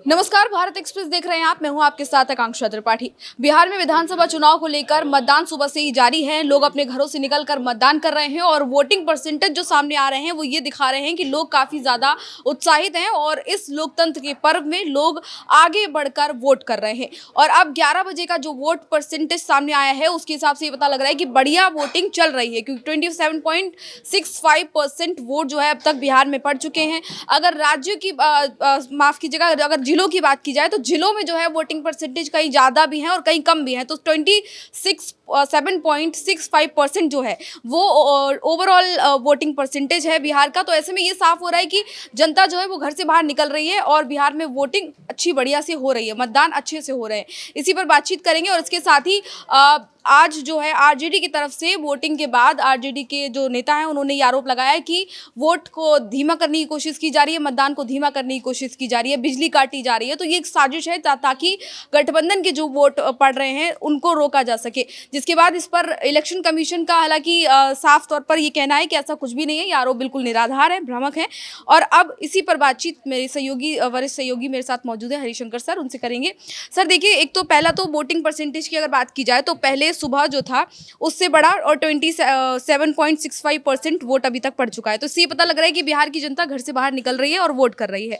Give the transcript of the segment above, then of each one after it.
नमस्कार, भारत एक्सप्रेस देख रहे हैं आप। मैं हूं आपके साथ आकांक्षा त्रिपाठी। बिहार में विधानसभा चुनाव को लेकर मतदान सुबह से ही जारी है। लोग अपने घरों से निकलकर मतदान कर रहे हैं और वोटिंग परसेंटेज जो सामने आ रहे हैं वो ये दिखा रहे हैं कि लोग काफी ज्यादा उत्साहित हैं और इस लोकतंत्र के पर्व में लोग आगे बढ़कर वोट कर रहे हैं। और अब 11 बजे का जो वोट परसेंटेज सामने आया है उसके हिसाब से ये पता लग रहा है कि बढ़िया वोटिंग चल रही है, क्योंकि 27.65% वोट जो है अब तक बिहार में पड़ चुके हैं। अगर राज्य की माफ कीजिएगा, अगर जिलों की बात की जाए तो जिलों में जो है वोटिंग परसेंटेज कहीं ज़्यादा भी हैं और कहीं कम भी हैं। तो 27.65% जो है वो ओवरऑल वोटिंग परसेंटेज है बिहार का। तो ऐसे में ये साफ हो रहा है कि जनता जो है वो घर से बाहर निकल रही है और बिहार में वोटिंग अच्छी बढ़िया से हो रही है, मतदान अच्छे से हो रहे हैं। इसी पर बातचीत करेंगे और इसके साथ ही आज जो है आरजेडी की तरफ से वोटिंग के बाद आरजेडी के जो नेता हैं उन्होंने ये आरोप लगाया है कि वोट को धीमा करने की कोशिश की जा रही है, मतदान को धीमा करने की कोशिश की जा रही है, बिजली काटी जा रही है। तो ये एक साजिश है ताकि गठबंधन के जो वोट पड़ रहे हैं उनको रोका जा सके। जिसके बाद इस पर इलेक्शन कमीशन का हालांकि साफ तौर पर ये कहना है कि ऐसा कुछ भी नहीं है, ये आरोप बिल्कुल निराधार है, भ्रामक है। और अब इसी पर बातचीत मेरे सहयोगी वरिष्ठ सहयोगी मेरे साथ मौजूद है हरिशंकर सर, उनसे करेंगे। सर देखिए, एक तो पहला तो वोटिंग परसेंटेज की अगर बात की जाए तो पहले सुबह जो था उससे बड़ा और 27.65% वोट अभी तक पड़ चुका है। तो इससे पता लग रहा है कि बिहार की जनता घर से बाहर निकल रही है और वोट कर रही है।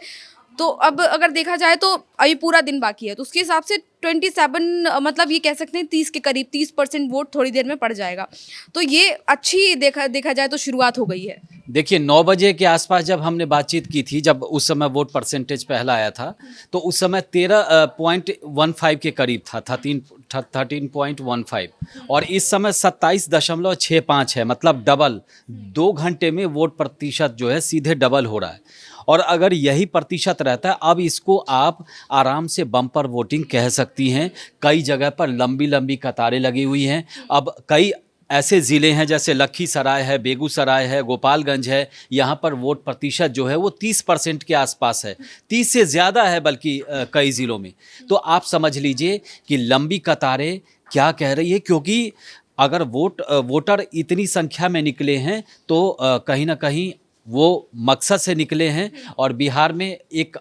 तो अब अगर देखा जाए तो अभी पूरा दिन बाकी है, तो उसके हिसाब से 27 मतलब ये कह सकते हैं 30 के करीब 30% वोट थोड़ी देर में पड़ जाएगा। तो ये अच्छी देखा जाए तो शुरुआत हो गई है। देखिए 9 बजे के आसपास जब हमने बातचीत की थी, जब उस समय वोट परसेंटेज पहला आया था, तो उस समय 13.15 के करीब था, 13.15, और इस समय 27.65 है, मतलब डबल। 2 घंटे में वोट प्रतिशत जो है सीधे डबल हो रहा है। और अगर यही प्रतिशत रहता है, अब इसको आप आराम से बम्पर वोटिंग कह सकती हैं। कई जगह पर लंबी लंबी कतारें लगी हुई हैं। अब कई ऐसे ज़िले हैं जैसे लखीसराय है, बेगूसराय है, गोपालगंज है, यहाँ पर वोट प्रतिशत जो है वो 30% के आसपास है, 30 से ज़्यादा है बल्कि कई ज़िलों में। तो आप समझ लीजिए कि लंबी कतारें क्या कह रही है, क्योंकि अगर वोटर इतनी संख्या में निकले हैं तो कहीं ना कहीं वो मकसद से निकले हैं। और बिहार में एक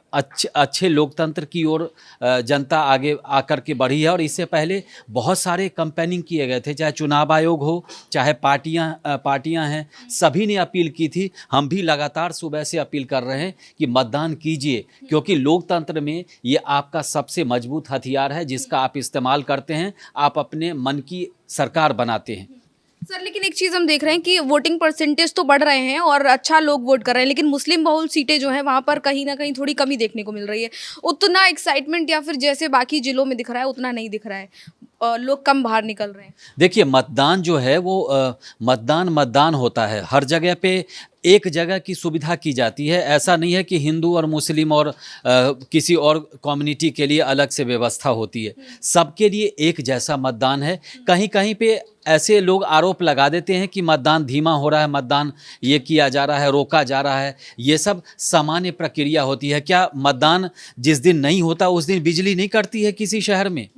अच्छे लोकतंत्र की ओर जनता आगे आकर के बढ़ी है। और इससे पहले बहुत सारे कैंपेनिंग किए गए थे, चाहे चुनाव आयोग हो, चाहे पार्टियां हैं, सभी ने अपील की थी। हम भी लगातार सुबह से अपील कर रहे हैं कि मतदान कीजिए, क्योंकि लोकतंत्र में ये आपका सबसे मजबूत हथियार है जिसका आप इस्तेमाल करते हैं, आप अपने मन की सरकार बनाते हैं। सर लेकिन एक चीज़ हम देख रहे हैं कि वोटिंग परसेंटेज तो बढ़ रहे हैं और अच्छा लोग वोट कर रहे हैं, लेकिन मुस्लिम बहुल सीटें जो हैं वहाँ पर कहीं ना कहीं थोड़ी कमी देखने को मिल रही है। उतना एक्साइटमेंट या फिर जैसे बाकी जिलों में दिख रहा है उतना नहीं दिख रहा है, लोग कम बाहर निकल रहे हैं। देखिए मतदान जो है वो मतदान होता है। हर जगह पे एक जगह की सुविधा की जाती है। ऐसा नहीं है कि हिंदू और मुस्लिम और किसी और कम्युनिटी के लिए अलग से व्यवस्था होती है। सबके लिए एक जैसा मतदान है। कहीं कहीं पे ऐसे लोग आरोप लगा देते हैं कि मतदान धीमा हो रहा है, मतदान ये किया जा रहा है, रोका जा रहा है। ये सब सामान्य प्रक्रिया होती है। क्या मतदान जिस दिन नहीं होता उस दिन बिजली नहीं कटती है किसी शहर में?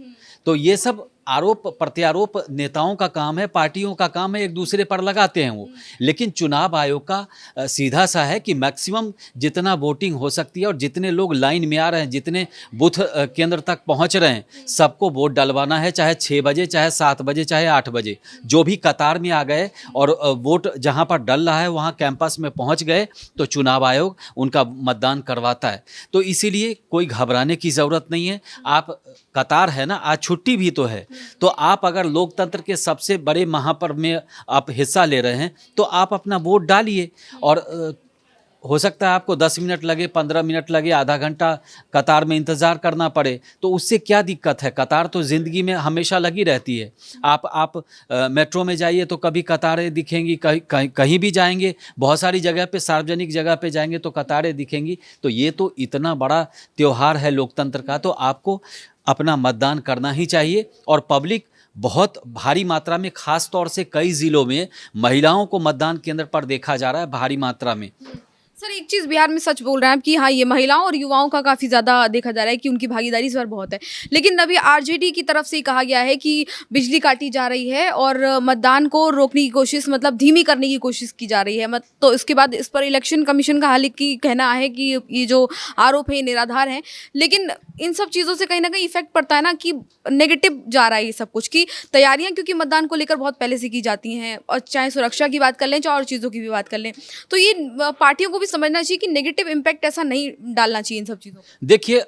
तो ये सब आरोप प्रत्यारोप नेताओं का काम है, पार्टियों का काम है, एक दूसरे पर लगाते हैं वो। लेकिन चुनाव आयोग का सीधा सा है कि मैक्सिमम जितना वोटिंग हो सकती है और जितने लोग लाइन में आ रहे हैं, जितने बूथ केंद्र तक पहुंच रहे हैं, सबको वोट डलवाना है, चाहे 6 बजे, चाहे 7 बजे, चाहे 8 बजे। जो भी कतार में आ गए और वोट जहां पर डल रहा है वहां कैंपस में पहुंच गए तो चुनाव आयोग उनका मतदान करवाता है। तो इसीलिए कोई घबराने की ज़रूरत नहीं है। आप कतार है ना, आज छुट्टी भी तो है, तो आप अगर लोकतंत्र के सबसे बड़े महापर्व में आप हिस्सा ले रहे हैं तो आप अपना वोट डालिए। और हो सकता है आपको 10 मिनट लगे, 15 मिनट लगे, आधा घंटा कतार में इंतज़ार करना पड़े, तो उससे क्या दिक्कत है? कतार तो ज़िंदगी में हमेशा लगी रहती है। आप मेट्रो में जाइए तो कभी कतारें दिखेंगी, कहीं भी जाएंगे, बहुत सारी जगह पे, सार्वजनिक जगह पे जाएंगे तो कतारें दिखेंगी। तो ये तो इतना बड़ा त्यौहार है लोकतंत्र का, तो आपको अपना मतदान करना ही चाहिए। और पब्लिक बहुत भारी मात्रा में, खास तौर से कई ज़िलों में महिलाओं को मतदान केंद्र पर देखा जा रहा है भारी मात्रा में। सर एक चीज़ बिहार में सच बोल रहे हैं आप कि हाँ ये महिलाओं और युवाओं का काफ़ी ज़्यादा देखा जा रहा है कि उनकी भागीदारी इस बार बहुत है, लेकिन अभी आरजेडी की तरफ से ही कहा गया है कि बिजली काटी जा रही है और मतदान को रोकने की कोशिश मतलब धीमी करने की कोशिश की जा रही है। मत तो इसके बाद इस पर इलेक्शन कमीशन का हालांकि कहना है कि ये जो आरोप है ये निराधार है, लेकिन इन सब चीज़ों से कहीं ना कहीं इफेक्ट पड़ता है ना कि नेगेटिव जा रहा है ये सब कुछ, की तैयारियां क्योंकि मतदान को लेकर बहुत पहले से की जाती हैं, और चाहे सुरक्षा की बात कर लें चाहे और चीज़ों की भी बात कर लें, तो ये पार्टियों को भी समझना चाहिए कि नेगेटिव इम्पैक्ट ऐसा नहीं डालना चाहिए इन सब चीज़ों को। देखिए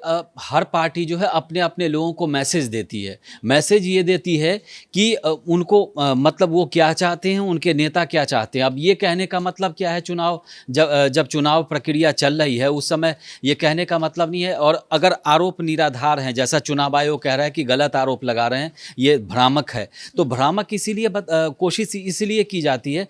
हर पार्टी जो है अपने अपने लोगों को मैसेज देती है। मैसेज ये देती है कि उनको मतलब वो क्या चाहते हैं, उनके नेता क्या चाहते हैं। अब ये कहने का मतलब क्या है, जब चुनाव प्रक्रिया चल रही है उस समय ये कहने का मतलब नहीं है। और अगर आरोप निराधार हैं, जैसा चुनाव आयोग कह रहा है कि गलत आरोप लगा रहे हैं, ये भ्रामक है, तो भ्रामक इसीलिए कोशिश इसलिए की जाती है।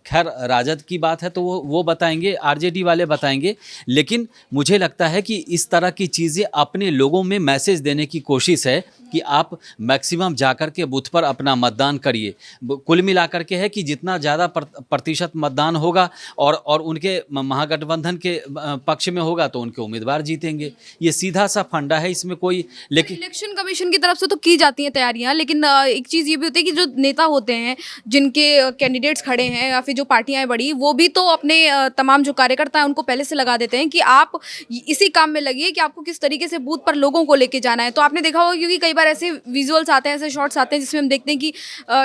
खैर राजद की बात है तो वो बताएंगे, आरजेडी वाले बताएंगे, लेकिन मुझे लगता है कि इस तरह की चीज़ें अपने लोगों में मैसेज देने की कोशिश है कि आप मैक्सिमम जाकर के बूथ पर अपना मतदान करिए। कुल मिलाकर के है कि जितना ज़्यादा प्रतिशत मतदान होगा और उनके महागठबंधन के पक्ष में होगा तो उनके उम्मीदवार जीतेंगे। ये सीधा सा फंडा है, इसमें कोई लेकिन इलेक्शन कमीशन की तरफ से तो की जाती हैं तैयारियां, लेकिन एक चीज़ ये भी होती है कि जो नेता होते हैं जिनके कैंडिडेट्स खड़े हैं या फिर जो पार्टियां हैं बड़ी, वो भी तो अपने तमाम जो कार्यकर्ता हैं उनको पहले से लगा देते हैं कि आप इसी काम में लगिए कि आपको किस तरीके से बूथ पर लोगों को लेके जाना है। तो आपने देखा होगा क्योंकि कई बार ऐसे विजुअल्स आते हैं, ऐसे शॉट्स आते हैं जिसमें हम देखते हैं कि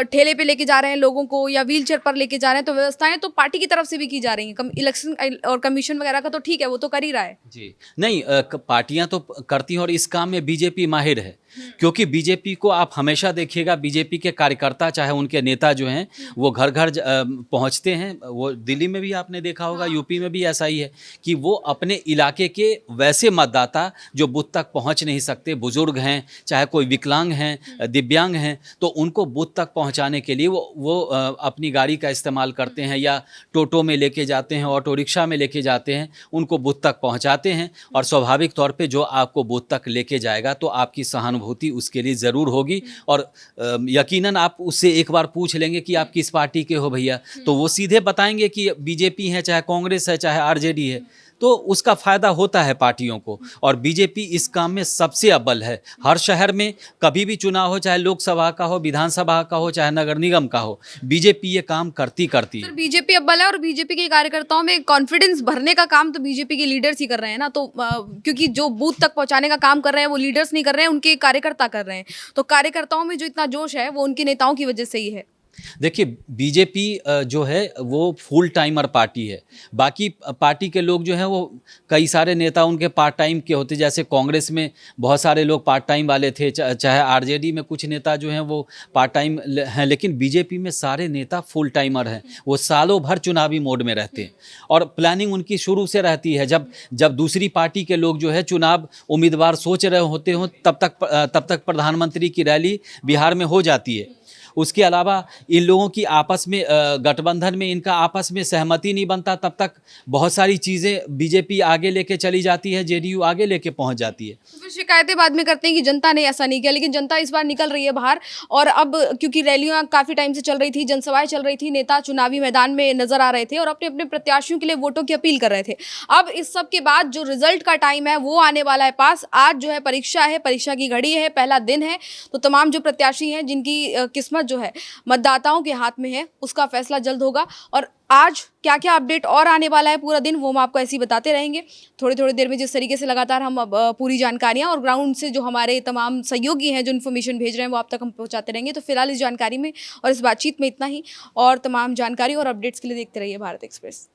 ठेले पे लेके जा रहे हैं लोगों को या व्हील चेयर पर लेके जा रहे हैं, तो व्यवस्थाएं तो पार्टी की तरफ से भी की जा रही हैं। इलेक्शन और कमीशन वगैरह का तो ठीक है, वो तो कर ही रहा है जी। नहीं पार्टियां तो करती हैं और इस काम में बीजेपी माहिर है, क्योंकि बीजेपी को आप हमेशा देखिएगा, बीजेपी के कार्यकर्ता चाहे उनके नेता जो हैं वो घर घर पहुंचते हैं। वो दिल्ली में भी आपने देखा होगा, यूपी में भी ऐसा ही है कि वो अपने इलाके के वैसे मतदाता जो बूथ तक पहुंच नहीं सकते, बुजुर्ग हैं चाहे कोई विकलांग हैं, दिव्यांग हैं, तो उनको बूथ तक पहुंचाने के लिए वो अपनी गाड़ी का इस्तेमाल करते हैं या टोटो में लेके जाते हैं, ऑटो रिक्शा में लेके जाते हैं, उनको बूथ तक पहुंचाते हैं। और स्वाभाविक तौर पे जो आपको बूथ तक लेके जाएगा तो आपकी सहानुभूति उसके लिए ज़रूर होगी। और यकीनन आप उससे एक बार पूछ लेंगे कि आप किस पार्टी के हो भैया, तो वो सीधे बताएंगे कि बीजेपी है, चाहे कांग्रेस है, चाहे आरजेडी है। तो उसका फ़ायदा होता है पार्टियों को, और बीजेपी इस काम में सबसे अव्वल है। हर शहर में कभी भी चुनाव हो, चाहे लोकसभा का हो, विधानसभा का हो, चाहे नगर निगम का हो, बीजेपी ये काम करती है। सर बीजेपी अव्वल है और बीजेपी के कार्यकर्ताओं में कॉन्फिडेंस भरने का काम तो बीजेपी के लीडर्स ही कर रहे हैं ना, तो क्योंकि जो बूथ तक पहुंचाने का काम कर रहे हैं वो लीडर्स नहीं कर रहे हैं, उनके कार्यकर्ता कर रहे हैं। तो कार्यकर्ताओं में जो इतना जोश है वो उनके नेताओं की वजह से ही है। देखिए बीजेपी जो है वो फुल टाइमर पार्टी है। बाकी पार्टी के लोग जो हैं वो कई सारे नेता उनके पार्ट टाइम के होते, जैसे कांग्रेस में बहुत सारे लोग पार्ट टाइम वाले थे, चाहे आरजेडी में कुछ नेता जो हैं वो पार्ट टाइम हैं, लेकिन बीजेपी में सारे नेता फुल टाइमर हैं। वो सालों भर चुनावी मोड में रहते हैं और प्लानिंग उनकी शुरू से रहती है। जब दूसरी पार्टी के लोग जो है चुनाव उम्मीदवार सोच रहे होते हों तब तक प्रधानमंत्री की रैली बिहार में हो जाती है। उसके अलावा इन लोगों की आपस में गठबंधन में इनका आपस में सहमति नहीं बनता, तब तक बहुत सारी चीज़ें बीजेपी आगे लेके चली जाती है, जेडीयू आगे लेके पहुंच जाती है। तो फिर शिकायतें बाद में करते हैं कि जनता ने ऐसा नहीं किया, लेकिन जनता इस बार निकल रही है बाहर। और अब क्योंकि रैलियां काफ़ी टाइम से चल रही थी, जनसभाएं चल रही थी, नेता चुनावी मैदान में नजर आ रहे थे और अपने अपने प्रत्याशियों के लिए वोटों की अपील कर रहे थे। अब इस सब के बाद जो रिजल्ट का टाइम है वो आने वाला है पास। आज जो है परीक्षा है, परीक्षा की घड़ी है, पहला दिन है, तो तमाम जो प्रत्याशी हैं जिनकी किस्मत जो है मतदाताओं के हाथ में है उसका फैसला जल्द होगा। और आज क्या क्या अपडेट और आने वाला है पूरा दिन वो हम आपको ऐसे ही बताते रहेंगे थोड़ी थोड़ी देर में। जिस तरीके से लगातार हम अब पूरी जानकारियां और ग्राउंड से जो हमारे तमाम सहयोगी हैं जो इन्फॉर्मेशन भेज रहे हैं वो आप तक हम पहुंचाते रहेंगे। तो फिलहाल इस जानकारी में और इस बातचीत में इतना ही, और तमाम जानकारी और अपडेट्स के लिए देखते रहिए भारत एक्सप्रेस।